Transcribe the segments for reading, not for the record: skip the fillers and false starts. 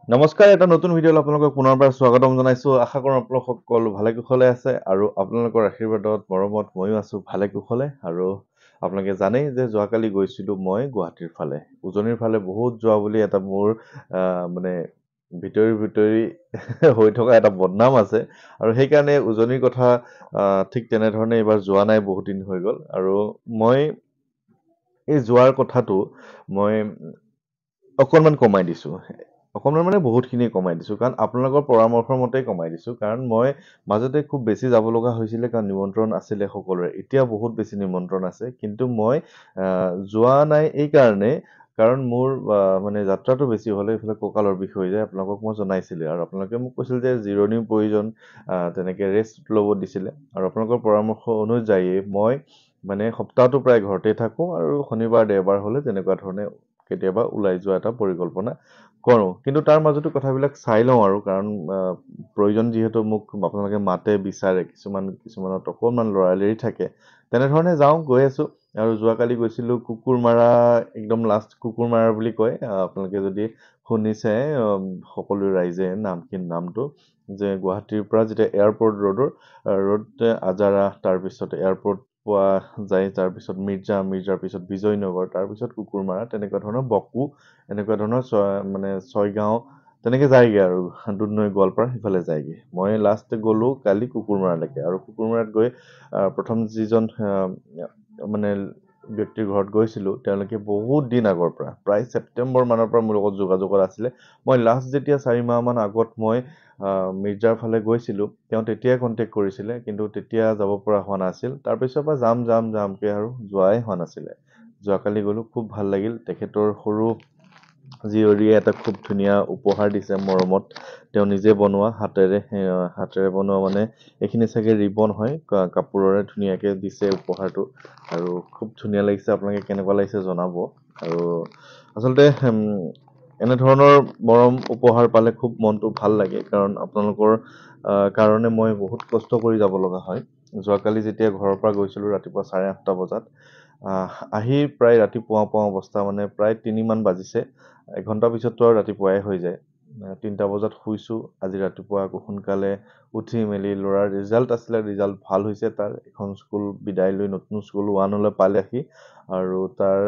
নমস্কাৰ, এটা নতুন ভিডিঅ'লৈ আপোনালোকক পুনৰবাৰ স্বাগতম জনাইছো। আশা কৰোঁ আপোনালোক সকলো ভালে কুশলে আছে আৰু আপোনালোকৰ আশীৰ্বাদত মৰমত ময়ো আছো ভালে কুশলে। আৰু আপোনালোকে জানেই যে যোৱাকালি গৈছিলো মই গুৱাহাটীৰ ফালে, উজনিৰ ফালে বহুত যোৱা বুলি এটা মোৰ মানে ভিতৰি হৈ থকা এটা বদনাম আছে। আৰু সেইকাৰণে উজনিৰ কথা ঠিক তেনেধৰণে এইবাৰ যোৱা নাই, বহুত দিন হৈ গ'ল। আৰু মই এই যোৱাৰ কথাটো মই অকণমান কমাই দিছো। অকণমান মানে বহুতখিনি কমাই দিছো, কাৰণ আপোনালোকৰ পৰামৰ্শৰ মতেই কমাই দিছো। কাৰণ মই মাজতে খুব বেছি যাব লগা হৈছিলে, কাৰণ নিমন্ত্ৰণ আছিলে সকলোৰে। এতিয়া বহুত বেছি নিমন্ত্ৰণ আছে, কিন্তু মই যোৱা নাই এই কাৰণে, কাৰণ মোৰ মানে যাত্ৰাটো বেছি হ'লে এইফালে কঁকালৰ বিষ হৈ যায়। আপোনালোকক মই জনাইছিলোঁ আৰু আপোনালোকে মোক কৈছিল যে জিৰণিৰ প্ৰয়োজন, তেনেকৈ ৰেষ্ট ল'ব দিছিলে। আৰু আপোনালোকৰ পৰামৰ্শ অনুযায়ী মই মানে সপ্তাহটো প্ৰায় ঘৰতে থাকোঁ, আৰু শনিবাৰ দেওবাৰ হ'লে তেনেকুৱা ধৰণে কেতিয়াবা ওলাই যোৱা এটা পৰিকল্পনা কৰোঁ। কিন্তু তাৰ মাজতো কথাবিলাক চাই লওঁ আৰু, কাৰণ প্ৰয়োজন যিহেতু মোক আপোনালোকে মাতে, বিচাৰে, কিছুমানত অকণমান লৰালৰি থাকে, তেনেধৰণে যাওঁ, গৈ আছোঁ। আৰু যোৱাকালি গৈছিলোঁ কুকুৰমাৰা, একদম লাষ্ট কুকুৰমাৰা বুলি কয়। আপোনালোকে যদি শুনিছে সকলো ৰাইজে নামটো, যে গুৱাহাটীৰ পৰা যেতিয়া এয়াৰপৰ্ট ৰোড আজাৰা, তাৰপিছত এয়াৰপৰ্ট পোৱা যায়, তাৰপিছত মিৰ্জাৰ পিছত বিজয়নগৰ, তাৰপিছত কুকুৰমাৰা, তেনেকুৱা ধৰণৰ বকো, এনেকুৱা ধৰণৰ মানে ছয়গাঁও, তেনেকৈ যায়গৈ আৰু দুধনৈ গোৱালপাৰা সিফালে যায়গৈ। মই লাষ্ট গ'লোঁ কালি কুকুৰমাৰালৈকে। আৰু কুকুৰমাৰাত গৈ প্ৰথম যিজন মানে ব্যক্তিৰ ঘৰত গৈছিলোঁ, তেওঁলোকে বহুত দিন আগৰ পৰা, প্ৰায় ছেপ্টেম্বৰ মানৰ পৰা মোৰ লগত যোগাযোগত আছিলে। মই লাষ্ট যেতিয়া 4 মাহমান আগত মই মিৰ্জাৰ ফালে গৈছিলোঁ, তেওঁ তেতিয়াই কণ্টেক্ট কৰিছিলে, কিন্তু তেতিয়া যাব পৰা হোৱা নাছিল। তাৰপিছৰ পৰা যামকৈ আৰু যোৱাই হোৱা নাছিলে। যোৱাকালি গ'লোঁ, খুব ভাল লাগিল। তেখেতৰ সৰু জীয়ৰীয়ে এটা খুব ধুনীয়া উপহাৰ দিছে মৰমত, তেওঁ নিজে বনোৱা হাতেৰে বনোৱা, মানে এইখিনি চাগে ৰিবন হয়, কাপোৰৰে ধুনীয়াকৈ দিছে উপহাৰটো। আৰু খুব ধুনীয়া লাগিছে। আপোনালোকে কেনেকুৱা লাগিছে জনাব। আৰু আচলতে এনেধৰণৰ মৰম উপহাৰ পালে খুব মনটো ভাল লাগে, কাৰণ আপোনালোকৰ কাৰণে মই বহুত কষ্ট কৰি যাব লগা হয়। যোৱাকালি যেতিয়া ঘৰৰ পৰা গৈছিলোঁ ৰাতিপুৱা 8:30 বজাত, আহি প্ৰায় ৰাতিপুৱা অৱস্থা, মানে প্ৰায় 3মান বাজিছে। এঘণ্টাৰ পিছততো আৰু ৰাতিপুৱাই হৈ যায়। 3টা বজাত শুইছোঁ। আজি ৰাতিপুৱা আকৌ সোনকালে উঠি মেলি, ল'ৰাৰ ৰিজাল্ট আছিলে, ৰিজাল্ট ভাল হৈছে তাৰ। এখন স্কুল বিদায় লৈ নতুন স্কুল 1লৈ পালেহি, আৰু তাৰ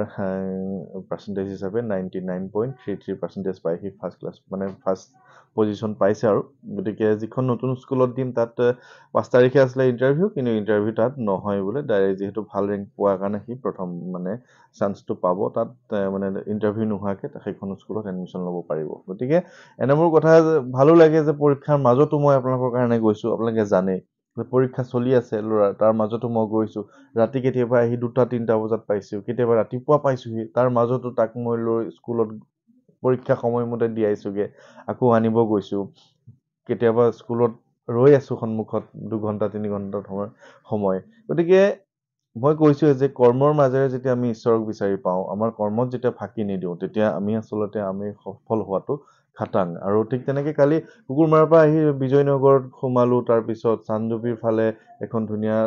পাৰ্চেণ্টেজ হিচাপে 99.33% পাই সি ফাৰ্ষ্ট ক্লাছ, মানে ফাৰ্ষ্ট পজিশ্যন পাইছে আৰু। গতিকে যিখন নতুন স্কুলত দিম, তাত 5 তাৰিখে আছিলে ইণ্টাৰভিউ, কিন্তু ইণ্টাৰভিউ তাত নহয় বোলে। ডাইৰেক্ট যিহেতু ভাল ৰেংক পোৱাৰ কাৰণে সি প্ৰথম মানে চান্সটো পাব, তাত মানে ইণ্টাৰভিউ নোহোৱাকৈ সেইখন স্কুলত এডমিশ্যন ল'ব পাৰিব। গতিকে এনেবোৰ কথা ভালো লাগে, যে পৰীক্ষাৰ মাজতো মই আপোনালোকৰ কাৰণে গৈছোঁ। আপোনালোকে জানে যে পৰীক্ষা চলি আছে ল'ৰাৰ, তাৰ মাজতো মই গৈছোঁ। ৰাতি কেতিয়াবা আহি 2টা-3টা বজাত পাইছোঁ, কেতিয়াবা ৰাতিপুৱা পাইছোঁহি। তাৰ মাজতো তাক মই লৈ স্কুলত পৰীক্ষা সময়মতে দিয়াইছোঁগৈ, আকৌ আনিব গৈছোঁ। কেতিয়াবা স্কুলত ৰৈ আছোঁ সন্মুখত 2 ঘণ্টা 3 ঘণ্টা সময়। গতিকে মই কৈছোঁ যে কৰ্মৰ মাজেৰে যেতিয়া আমি ঈশ্বৰক বিচাৰি পাওঁ, আমাৰ কৰ্মত যেতিয়া ফাঁকি নিদিওঁ, তেতিয়া আমি সফল হোৱাটো খাটাং। আৰু ঠিক তেনেকৈ কালি কুকুৰমাৰাৰ পৰা আহি বিজয়নগৰত সোমালোঁ। তাৰপিছত চানডুবিৰ ফালে এখন ধুনীয়া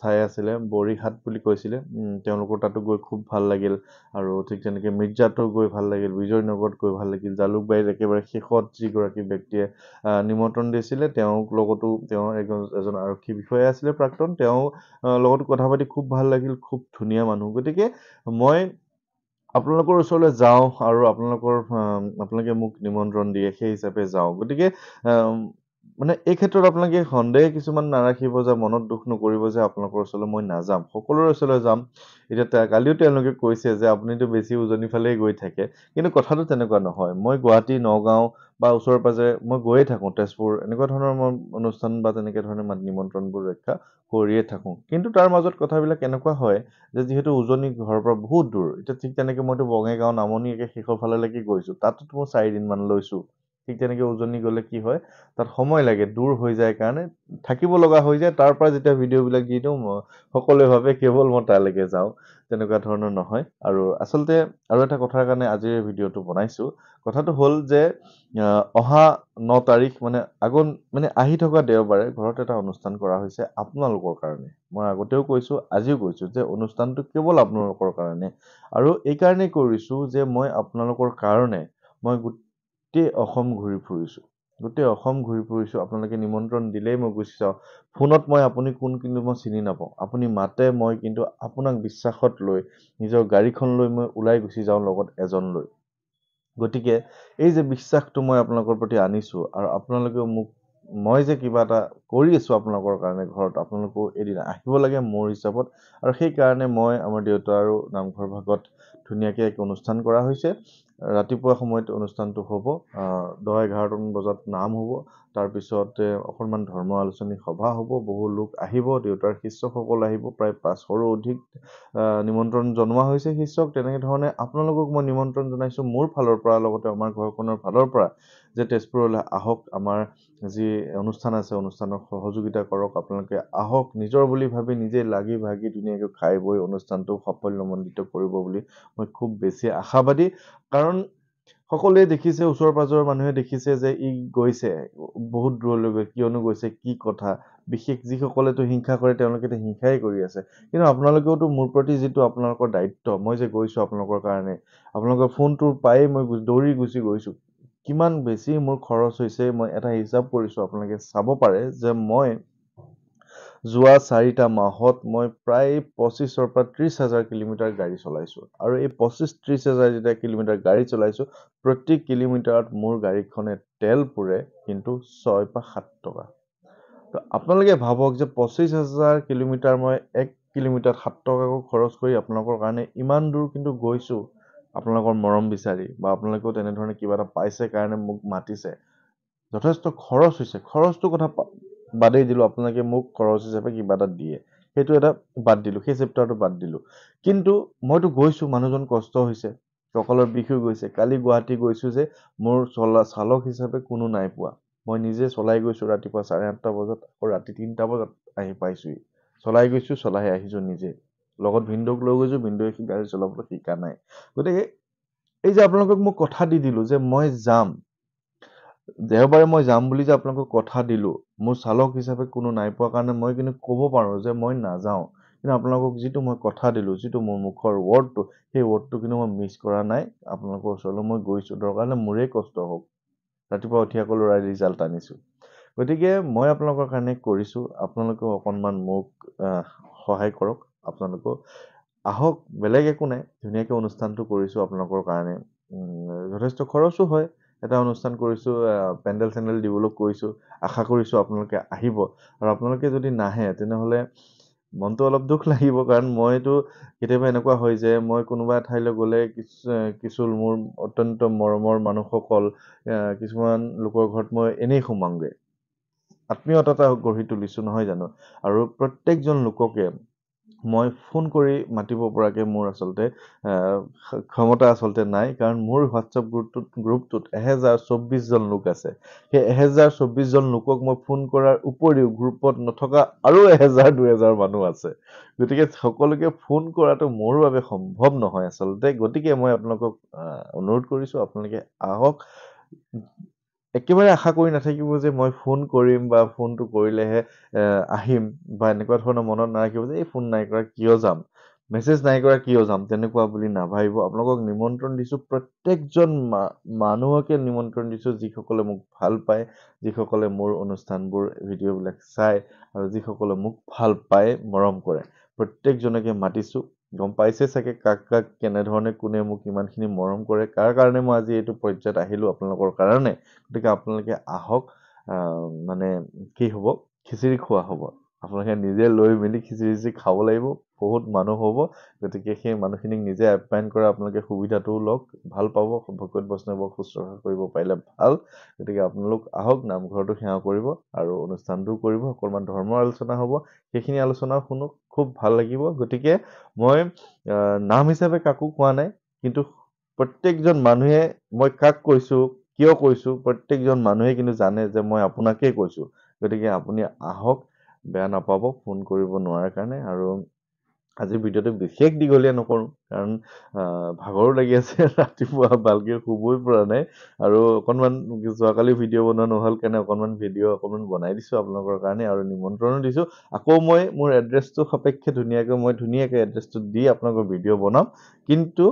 ঠাই আছিলে, বৰিঘাট বুলি কৈছিলে, তেওঁলোকৰ তাতো গৈ খুব ভাল লাগিল। আৰু ঠিক তেনেকৈ মিৰ্জাতো গৈ ভাল লাগিল, বিজয়নগৰত গৈ ভাল লাগিল। জালুকবাৰীত একেবাৰে শেষত যিগৰাকী ব্যক্তিয়ে নিমন্ত্ৰণ দিছিলে, তেওঁৰ লগতো, তেওঁৰ এজন আৰক্ষী বিষয়া আছিলে প্ৰাক্তন, তেওঁ লগতো কথা পাতি খুব ভাল লাগিল। খুব ধুনীয়া মানুহ। গতিকে মই আপোনালোকৰ ওচৰলৈ যাওঁ, আৰু আপোনালোকে মোক নিমন্ত্ৰণ দিয়ে, সেই হিচাপে যাওঁ। গতিকে মানে এই ক্ষেত্ৰত আপোনালোকে সন্দেহ কিছুমান নাৰাখিব, যে মনত দুখ নকৰিব যে আপোনালোকৰ ওচৰলৈ মই নাযাম, সকলোৰে ওচৰলৈ যাম। এতিয়া কালিও তেওঁলোকে কৈছে যে আপুনিতো বেছি উজনি ফালেই গৈ থাকে, কিন্তু কথাটো তেনেকুৱা নহয়। মই গুৱাহাটী, নগাঁও বা ওচৰে পাজৰে মই গৈয়ে থাকোঁ, তেজপুৰ, এনেকুৱা ধৰণৰ মই অনুষ্ঠান বা তেনেকুৱা ধৰণৰ নিমন্ত্ৰণবোৰ ৰক্ষা কৰিয়ে থাকোঁ। কিন্তু তাৰ মাজত কথাবিলাক এনেকুৱা হয়, যে যিহেতু উজনি ঘৰৰ পৰা বহুত দূৰ, এতিয়া ঠিক তেনেকৈ মইতো বঙাইগাঁও, নামনি একে শেষৰ ফাললৈকে গৈছোঁ, তাততো মই 4 দিনমান লৈছোঁ। ঠিক তেনেকৈ উজনি গ'লে কি হয়, তাত সময় লাগে, দূৰ হৈ যায় কাৰণে থাকিব লগা হৈ যায়। তাৰ পৰা যেতিয়া ভিডিঅ'বিলাক দি দিওঁ, সকলোৱে ভাবে কেৱল মই তালৈকে যাওঁ, তেনেকুৱা ধৰণৰ নহয়। আৰু আচলতে আৰু এটা কথাৰ কাৰণে আজিৰ ভিডিঅ'টো বনাইছোঁ। কথাটো হ'ল যে অহা 9 তাৰিখ, মানে আহি থকা দেওবাৰে ঘৰত এটা অনুষ্ঠান কৰা হৈছে আপোনালোকৰ কাৰণে। মই আগতেও কৈছোঁ, আজিও কৈছোঁ, যে অনুষ্ঠানটো কেৱল আপোনালোকৰ কাৰণে। আৰু এই কাৰণেই কৰিছোঁ যে মই আপোনালোকৰ কাৰণে মই গোটেই অসম ঘূৰি ফুৰিছোঁ। গোটেই অসম ঘূৰি ফুৰিছোঁ, আপোনালোকে নিমন্ত্ৰণ দিলেই মই গুচি যাওঁ। ফোনত মই আপুনি কোন কিন্তু মই চিনি নাপাওঁ। আপুনি মাতে মই কিন্তু আপোনাক বিশ্বাসত লৈ নিজৰ গাড়ীখন লৈ মই ওলাই গুচি যাওঁ লগত এজন লৈ। গতিকে এই যে বিশ্বাসটো মই আপোনালোকৰ প্ৰতি আনিছোঁ আৰু আপোনালোকেও মোক মই যে কিবা এটা কৰি আছোঁ আপোনালোকৰ কাৰণে ঘৰত, আপোনালোকেও এদিন আহিব লাগে মোৰ হিচাপত। আৰু সেইকাৰণে মই আমাৰ দেউতাৰো নামঘৰ ভাগত ধুনীয়াকৈ এক অনুষ্ঠান কৰা হৈছে। ৰাতিপুৱা সময়ত অনুষ্ঠানটো হ'ব, 10-11মান বজাত নাম হ'ব। তাৰপিছতে অকণমান ধৰ্ম আলোচনী সভা হ'ব, বহু লোক আহিব, দেউতাৰ শিষ্যসকল আহিব, প্ৰায় 500ৰো অধিক নিমন্ত্ৰণ জনোৱা হৈছে শিষ্যক। তেনেধৰণে আপোনালোকক মই নিমন্ত্ৰণ জনাইছোঁ মোৰ ফালৰ পৰা, লগতে আমাৰ ঘৰখনৰ ফালৰ পৰা, যে তেজপুৰলৈ আহক, আমাৰ যি অনুষ্ঠান আছে অনুষ্ঠানত সহযোগিতা কৰক। আপোনালোকে আহক, নিজৰ বুলি ভাবি নিজে লাগি ভাগি ধুনীয়াকৈ খাই বৈ অনুষ্ঠানটো সাফল্যমণ্ডিত কৰিব বুলি মই খুব বেছি আশাবাদী। কাৰণ সকলোৱে দেখিছে, ওচৰ পাজৰৰ মানুহে দেখিছে যে ই গৈছে বহুত দূৰলৈ গৈ, কিয়নো গৈছে, কি কথা। বিশেষ যিসকলেতো হিংসা কৰে তেওঁলোকেতো হিংসাই কৰি আছে, কিন্তু আপোনালোকেওতো মোৰ প্ৰতি যিটো আপোনালোকৰ দায়িত্ব, মই যে গৈছোঁ আপোনালোকৰ কাৰণে, আপোনালোকৰ ফোনটো পায়েই মই দৌৰি গুচি গৈছোঁ। কিমান বেছি মোৰ খৰচ হৈছে মই এটা হিচাপ কৰিছোঁ, আপোনালোকে চাব পাৰে যে মই যোৱা 4টা মাহত মই প্ৰায় 25,000 পৰা 30,000 কিলোমিটাৰ গাড়ী চলাইছোঁ। আৰু এই 25-30,000 যেতিয়া কিলোমিটাৰ গাড়ী চলাইছোঁ, প্ৰতি কিলোমিটাৰত মোৰ গাড়ীখনে তেল পুৰে কিন্তু 6 বা 7 টকা। তো আপোনালোকে ভাবক যে 25,000 কিলোমিটাৰ মই 1 কিলোমিটাৰত 7 টকাকৈ খৰচ কৰি আপোনালোকৰ কাৰণে ইমান দূৰ কিন্তু গৈছোঁ, আপোনালোকৰ মৰম বিচাৰি, বা আপোনালোকেও তেনেধৰণে কিবা এটা পাইছে কাৰণে মোক মাতিছে। যথেষ্ট খৰচ হৈছে, খৰচটো কথা বাদেই দিলোঁ, আপোনালোকে মোক খৰচ হিচাপে কিবা এটা দিয়ে, সেইটো এটা বাদ দিলোঁ, সেই চেপ্টাৰটো বাদ দিলোঁ। কিন্তু মইতো গৈছোঁ, মানুহজন কষ্ট হৈছে, কঁকালৰ বিষ হৈ গৈছে। কালি গুৱাহাটী গৈছোঁ যে মোৰ চালক হিচাপে কোনো নাই পোৱা, মই নিজে চলাই গৈছোঁ। ৰাতিপুৱা 8:30 বজাত, আকৌ ৰাতি 3টা বজাত আহি পাইছোঁহি। চলাই গৈছোঁ, চলাই আহিছোঁ নিজে, লগত ভিনদেউক লৈ গৈছোঁ, ভিনদেউৱে গাড়ী চলাবলৈ শিকা নাই। গতিকে এই যে আপোনালোকক মই কথা দি দিলোঁ যে মই যাম, দেওবাৰে মই যাম বুলি যে আপোনালোকক কথা দিলোঁ, মোৰ চালক হিচাপে কোনো নাই পোৱা কাৰণে মই কিন্তু ক'ব পাৰোঁ যে মই নাযাওঁ। কিন্তু আপোনালোকক যিটো মই কথা দিলোঁ, যিটো মোৰ মুখৰ ৱৰ্ডটো, সেই ৱৰ্ডটো কিন্তু মই মিছ কৰা নাই। আপোনালোকৰ ওচৰলৈ মই গৈছোঁ, দৰকাৰ হ'লে মোৰেই কষ্ট হওক, ৰাতিপুৱা উঠি আকৌ ল'ৰাই ৰিজাল্ট আনিছোঁ। গতিকে মই আপোনালোকৰ কাৰণে কৰিছোঁ, আপোনালোকেও অকণমান মোক সহায় কৰক। আপোনালোকেও আহক, বেলেগ একো নাই, ধুনীয়াকৈ অনুষ্ঠানটো কৰিছোঁ আপোনালোকৰ কাৰণে। যথেষ্ট খৰচো হয়, এটা অনুষ্ঠান কৰিছোঁ, পেণ্ডেল চেণ্ডেল দিবলৈ কৈছোঁ। আশা কৰিছোঁ আপোনালোকে আহিব, আৰু আপোনালোকে যদি নাহে তেনেহ'লে মনটো অলপ দুখ লাগিব। কাৰণ মইতো কেতিয়াবা এনেকুৱা হয় যে মই কোনোবা এঠাইলৈ গ'লে কিছু মোৰ অত্যন্ত মৰমৰ মানুহসকল, কিছুমান লোকৰ ঘৰত মই এনেই সোমাওঁগৈ, আত্মীয়তা এটা গঢ়ি তুলিছোঁ নহয় জানো। আৰু প্ৰত্যেকজন লোককে মই ফোন কৰি মাতিব পৰাকৈ মোৰ আচলতে ক্ষমতা নাই। কাৰণ মোৰ হোৱাটছআপ গ্ৰুপটোত 1024জন লোক আছে। সেই 1024জন লোকক মই ফোন কৰাৰ উপৰিও গ্ৰুপত নথকা আৰু 1000-2000 মানুহ আছে। গতিকে সকলোকে ফোন কৰাটো মোৰ বাবে সম্ভৱ নহয় আচলতে। গতিকে মই আপোনালোকক অনুৰোধ কৰিছোঁ, আপোনালোকে আহক। একেবাৰে আশা কৰি নাথাকিব যে মই ফোন কৰিম বা ফোনটো কৰিলেহে আহিম, বা এনেকুৱা ধৰণৰ মনত নাৰাখিব যে এই ফোন নাই কৰা কিয় যাম, মেছেজ নাই কৰা কিয় যাম, তেনেকুৱা বুলি নাভাবিব। আপোনালোকক নিমন্ত্ৰণ দিছোঁ, প্ৰত্যেকজন মানুহকে নিমন্ত্ৰণ দিছোঁ, যিসকলে মোক ভাল পায়, যিসকলে মোৰ অনুষ্ঠানবোৰ ভিডিঅ'বিলাক চায়, আৰু যিসকলে মোক ভাল পায়, মৰম কৰে, প্ৰত্যেকজনকে মাতিছোঁ। গম পাইছে চাগে কাক কাক কেনেধৰণে কোনে মোক ইমানখিনি মৰম কৰে, কাৰ কাৰণে মই আজি এইটো পৰ্যায়ত আহিলোঁ আপোনালোকৰ কাৰণে। গতিকে আপোনালোকে আহক, মানে কি হ'ব, খিচিৰি খোৱা হ'ব, আপোনালোকে নিজে লৈ মেলি খিচিৰি খাব লাগিব, বহুত মানুহ হ'ব। গতিকে সেই মানুহখিনিক নিজে আপ্যায়ন কৰা আপোনালোকে সুবিধাটোও লওক, ভাল পাব। ভকত বৈষ্ণৱক শুশ্ৰূষা কৰিব পাৰিলে ভাল। গতিকে আপোনালোক আহক, নামঘৰটো সেৱা কৰিব আৰু অনুষ্ঠানটোও কৰিব, অকণমান ধৰ্মৰ আলোচনা হ'ব, সেইখিনি আলোচনাও শুনক, খুব ভাল লাগিব। গতিকে মই নাম হিচাপে কাকো কোৱা নাই, কিন্তু প্ৰত্যেকজন মানুহে মই কাক কৈছোঁ, কিয় কৈছোঁ, প্ৰত্যেকজন মানুহে কিন্তু জানে যে মই আপোনাকেই কৈছোঁ। গতিকে আপুনি আহক, বেয়া নাপাব ফোন কৰিব নোৱাৰাৰ কাৰণে। আৰু আজিৰ ভিডিঅ'টো বিশেষ দীঘলীয়া নকৰোঁ, কাৰণ ভাগৰো লাগি আছে, ৰাতিপুৱা ভালকৈ শুবই পৰা নাই। আৰু অকণমান যোৱাকালি ভিডিঅ' বনোৱা নহ'ল কাৰণে অকণমান বনাই দিছোঁ আপোনালোকৰ কাৰণে, আৰু নিমন্ত্ৰণো দিছোঁ। আকৌ মই মোৰ এড্ৰেছটো সাপেক্ষে ধুনীয়াকৈ এড্ৰেছটো দি আপোনালোকৰ ভিডিঅ' বনাম। কিন্তু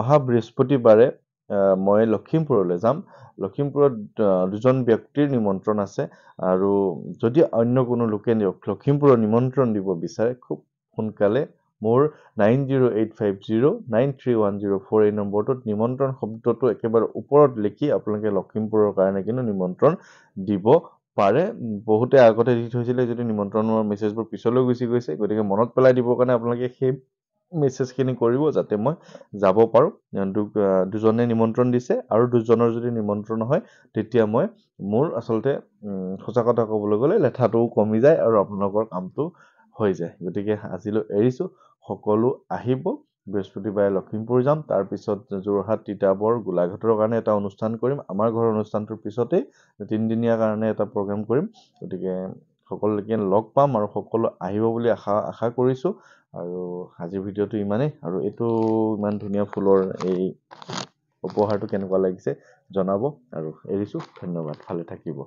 অহা বৃহস্পতিবাৰে মই লখিমপুৰলৈ যাম। লখিমপুৰত দুজন ব্যক্তিৰ নিমন্ত্ৰণ আছে আৰু যদি অন্য কোনো লোকে লখিমপুৰৰ নিমন্ত্ৰণ দিব বিচাৰে খুব সোনকালে মোৰ 9085093104 এই নম্বৰটোত নিমন্ত্ৰণ শব্দটো একেবাৰে ওপৰত লিখি আপোনালোকে লখিমপুৰৰ কাৰণে কিন্তু নিমন্ত্ৰণ দিব পাৰে। বহুতে আগতে দি থৈছিলে যদি নিমন্ত্ৰণৰ মেছেজবোৰ পিছলৈ গুচি গৈছে, গতিকে মনত পেলাই দিবৰ কাৰণে আপোনালোকে সেই মেছেজখিনি কৰিব যাতে মই যাব পাৰোঁ। দুজনে নিমন্ত্ৰণ দিছে আৰু দুজনৰ যদি নিমন্ত্ৰণ হয় তেতিয়া মই মোৰ আচলতে সঁচা কথা ক'বলৈ গ'লে লেঠাটোও কমি যায় আৰু আপোনালোকৰ কামটো হৈ যায়। গতিকে আজিলৈ এৰিছোঁ। সকলো আহিব। বৃহস্পতিবাৰে লখিমপুৰ যাম, তাৰপিছত যোৰহাট, তিতাবৰ, গোলাঘাটৰ কাৰণে এটা অনুষ্ঠান কৰিম। আমাৰ ঘৰৰ অনুষ্ঠানটোৰ পিছতেই 3 দিনীয়া কাৰণে এটা প্ৰগ্ৰেম কৰিম। গতিকে সকলোকে লগ পাম আৰু সকলো আহিব বুলি আশা কৰিছোঁ। আৰু আজিৰ ভিডিঅ'টো ইমানেই। আৰু এইটো ইমান ধুনীয়া ফুলৰ এই উপহাৰটো কেনেকুৱা লাগিছে জনাব আৰু এৰিছোঁ। ধন্যবাদ। ভালে থাকিব।